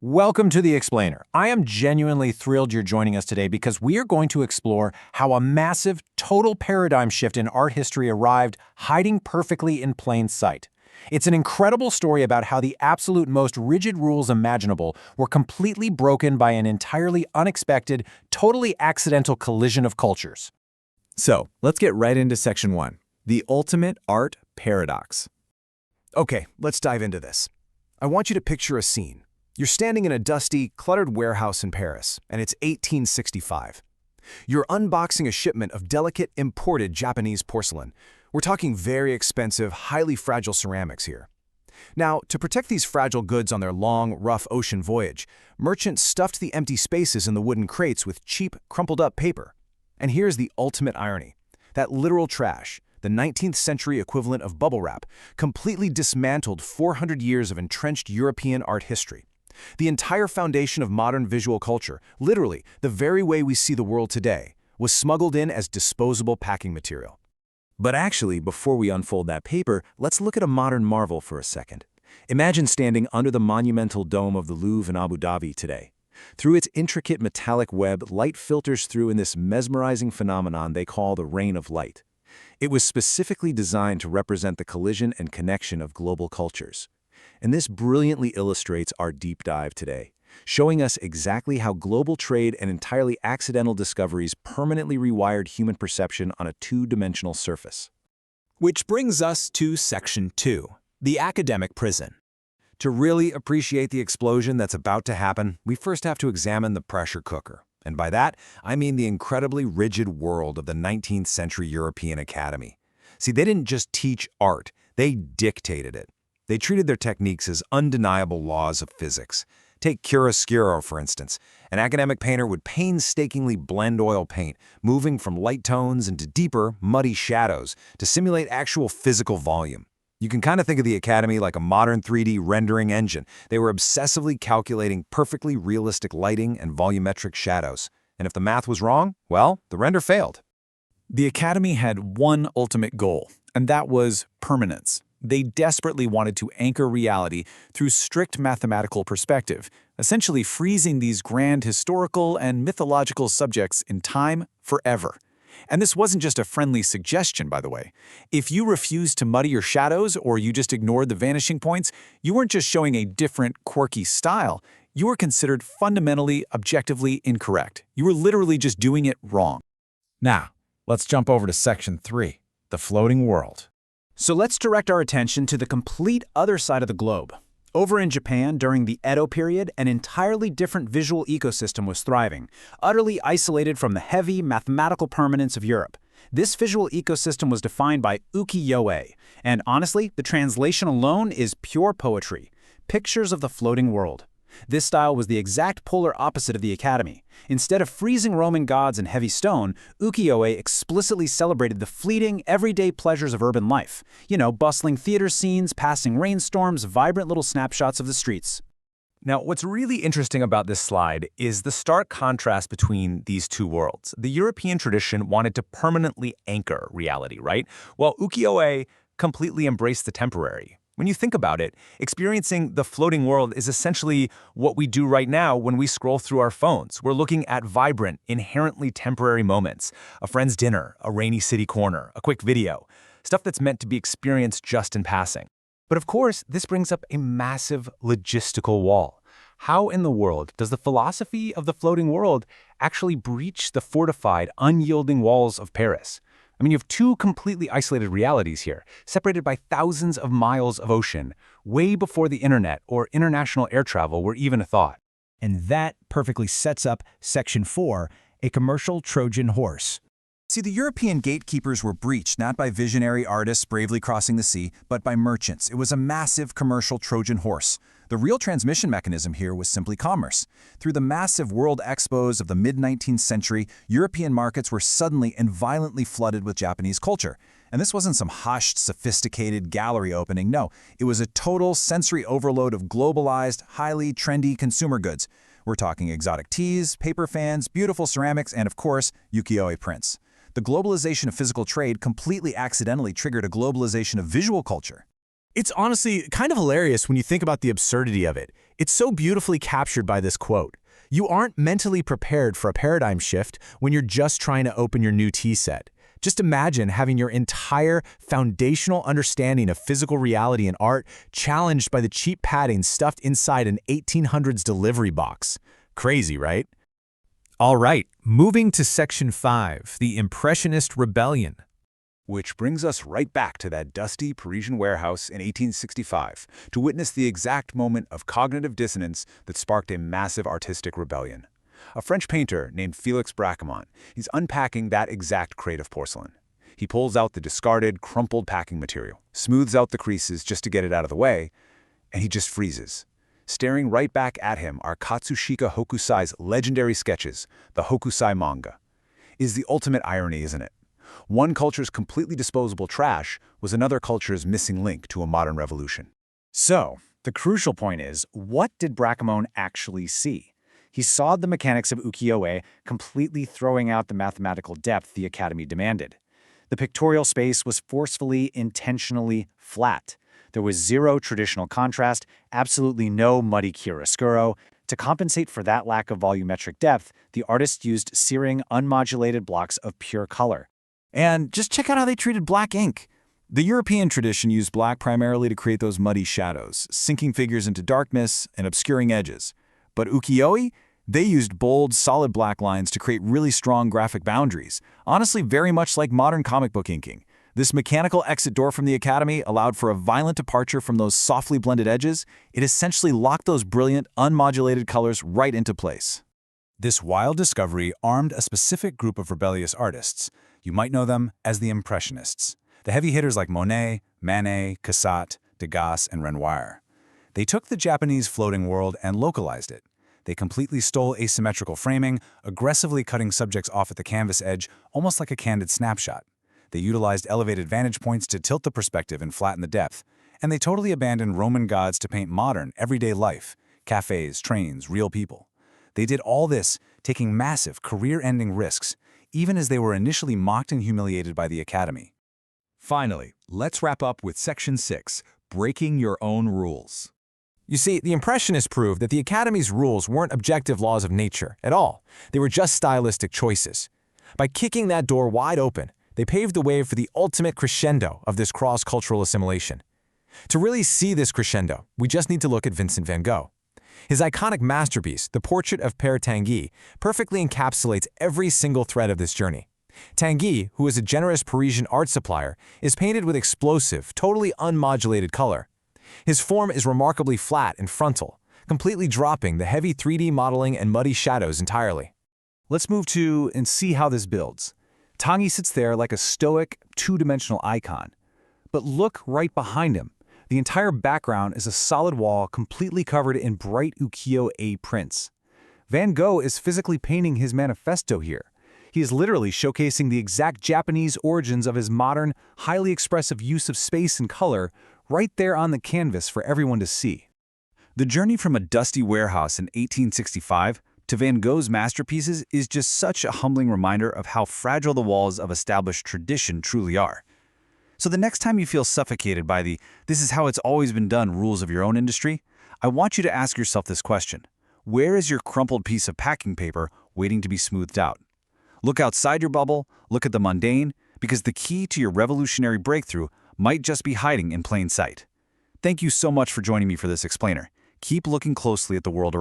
Welcome to The Explainer. I am genuinely thrilled you're joining us today because we are going to explore how a massive, total paradigm shift in art history arrived, hiding perfectly in plain sight. It's an incredible story about how the absolute most rigid rules imaginable were completely broken by an entirely unexpected, totally accidental collision of cultures. So, let's get right into Section 1, the ultimate art paradox. Okay, let's dive into this. I want you to picture a scene. You're standing in a dusty, cluttered warehouse in Paris, and it's 1865. You're unboxing a shipment of delicate, imported Japanese porcelain. We're talking very expensive, highly fragile ceramics here. Now, to protect these fragile goods on their long, rough ocean voyage, merchants stuffed the empty spaces in the wooden crates with cheap, crumpled-up paper. And here's the ultimate irony. That literal trash, the 19th century equivalent of bubble wrap, completely dismantled 400 years of entrenched European art history. The entire foundation of modern visual culture, literally the very way we see the world today, was smuggled in as disposable packing material. But actually, before we unfold that paper, let's look at a modern marvel for a second. Imagine standing under the monumental dome of the Louvre in Abu Dhabi today. Through its intricate metallic web, light filters through in this mesmerizing phenomenon they call the rain of light. It was specifically designed to represent the collision and connection of global cultures. And this brilliantly illustrates our deep dive today, showing us exactly how global trade and entirely accidental discoveries permanently rewired human perception on a two-dimensional surface. Which brings us to Section 2, the academic prison. To really appreciate the explosion that's about to happen, we first have to examine the pressure cooker. And by that, I mean the incredibly rigid world of the 19th century European Academy. See, they didn't just teach art, they dictated it. They treated their techniques as undeniable laws of physics. Take Chiaroscuro, for instance. An academic painter would painstakingly blend oil paint, moving from light tones into deeper, muddy shadows to simulate actual physical volume. You can kind of think of the Academy like a modern 3D rendering engine. They were obsessively calculating perfectly realistic lighting and volumetric shadows. And if the math was wrong, well, the render failed. The Academy had one ultimate goal, and that was permanence. They desperately wanted to anchor reality through strict mathematical perspective, essentially freezing these grand historical and mythological subjects in time forever. And this wasn't just a friendly suggestion, by the way. If you refused to muddy your shadows or you just ignored the vanishing points, you weren't just showing a different, quirky style. You were considered fundamentally, objectively incorrect. You were literally just doing it wrong. Now, let's jump over to Section 3, the floating world. So let's direct our attention to the complete other side of the globe. Over in Japan, during the Edo period, an entirely different visual ecosystem was thriving, utterly isolated from the heavy, mathematical permanence of Europe. This visual ecosystem was defined by Ukiyo-e, and honestly, the translation alone is pure poetry. Pictures of the floating world. This style was the exact polar opposite of the Academy. Instead of freezing Roman gods in heavy stone, Ukiyo-e explicitly celebrated the fleeting, everyday pleasures of urban life. Bustling theater scenes, passing rainstorms, vibrant little snapshots of the streets. Now, what's really interesting about this slide is the stark contrast between these two worlds. The European tradition wanted to permanently anchor reality, right? While Ukiyo-e completely embraced the temporary. When you think about it, experiencing the floating world is essentially what we do right now when we scroll through our phones. We're looking at vibrant, inherently temporary moments. A friend's dinner, a rainy city corner, a quick video. Stuff that's meant to be experienced just in passing. But of course, this brings up a massive logistical wall. How in the world does the philosophy of the floating world actually breach the fortified, unyielding walls of Paris? I mean, you have two completely isolated realities here, separated by thousands of miles of ocean, way before the internet or international air travel were even a thought. And that perfectly sets up Section 4, a commercial Trojan horse. See, the European gatekeepers were breached not by visionary artists bravely crossing the sea, but by merchants. It was a massive commercial Trojan horse. The real transmission mechanism here was simply commerce. Through the massive world expos of the mid-19th century, European markets were suddenly and violently flooded with Japanese culture. And this wasn't some hushed, sophisticated gallery opening. No, it was a total sensory overload of globalized, highly trendy consumer goods. We're talking exotic teas, paper fans, beautiful ceramics, and of course, ukiyo-e prints. The globalization of physical trade completely accidentally triggered a globalization of visual culture. It's honestly kind of hilarious when you think about the absurdity of it. It's so beautifully captured by this quote. You aren't mentally prepared for a paradigm shift when you're just trying to open your new tea set. Just imagine having your entire foundational understanding of physical reality and art challenged by the cheap padding stuffed inside an 1800s delivery box. Crazy, right? All right, moving to Section 5, the Impressionist Rebellion. Which brings us right back to that dusty Parisian warehouse in 1865 to witness the exact moment of cognitive dissonance that sparked a massive artistic rebellion. A French painter named Felix Bracquemond, he's unpacking that exact crate of porcelain. He pulls out the discarded, crumpled packing material, smooths out the creases just to get it out of the way, and he just freezes. Staring right back at him are Katsushika Hokusai's legendary sketches, the Hokusai manga. Is the ultimate irony, isn't it? One culture's completely disposable trash was another culture's missing link to a modern revolution. So, the crucial point is, what did Bracquemond actually see? He saw the mechanics of Ukiyo-e completely throwing out the mathematical depth the Academy demanded. The pictorial space was forcefully, intentionally flat. There was zero traditional contrast, absolutely no muddy chiaroscuro. To compensate for that lack of volumetric depth, the artist used searing, unmodulated blocks of pure color. And just check out how they treated black ink. The European tradition used black primarily to create those muddy shadows, sinking figures into darkness and obscuring edges. But Ukiyo-e, they used bold, solid black lines to create really strong graphic boundaries, honestly very much like modern comic book inking. This mechanical exit door from the Academy allowed for a violent departure from those softly blended edges. It essentially locked those brilliant, unmodulated colors right into place. This wild discovery armed a specific group of rebellious artists. You might know them as the Impressionists, the heavy hitters like Monet, Manet, Cassatt, Degas, and Renoir. They took the Japanese floating world and localized it. They completely stole asymmetrical framing, aggressively cutting subjects off at the canvas edge, almost like a candid snapshot. They utilized elevated vantage points to tilt the perspective and flatten the depth. And they totally abandoned Roman gods to paint modern, everyday life, cafes, trains, real people. They did all this, taking massive, career-ending risks, even as they were initially mocked and humiliated by the Academy. Finally, let's wrap up with Section 6, breaking your own rules. You see, the Impressionists proved that the Academy's rules weren't objective laws of nature at all. They were just stylistic choices. By kicking that door wide open, they paved the way for the ultimate crescendo of this cross-cultural assimilation. To really see this crescendo, we just need to look at Vincent van Gogh. His iconic masterpiece, the portrait of Père Tanguy, perfectly encapsulates every single thread of this journey. Tanguy, who is a generous Parisian art supplier, is painted with explosive, totally unmodulated color. His form is remarkably flat and frontal, completely dropping the heavy 3D modeling and muddy shadows entirely. Let's move to and see how this builds. Tanguy sits there like a stoic, two-dimensional icon. But look right behind him. The entire background is a solid wall completely covered in bright Ukiyo-e prints. Van Gogh is physically painting his manifesto here. He is literally showcasing the exact Japanese origins of his modern, highly expressive use of space and color right there on the canvas for everyone to see. The journey from a dusty warehouse in 1865 to Van Gogh's masterpieces is just such a humbling reminder of how fragile the walls of established tradition truly are. So the next time you feel suffocated by the "this is how it's always been done" rules of your own industry, I want you to ask yourself this question. Where is your crumpled piece of packing paper waiting to be smoothed out? Look outside your bubble, look at the mundane, because the key to your revolutionary breakthrough might just be hiding in plain sight. Thank you so much for joining me for this explainer. Keep looking closely at the world around you.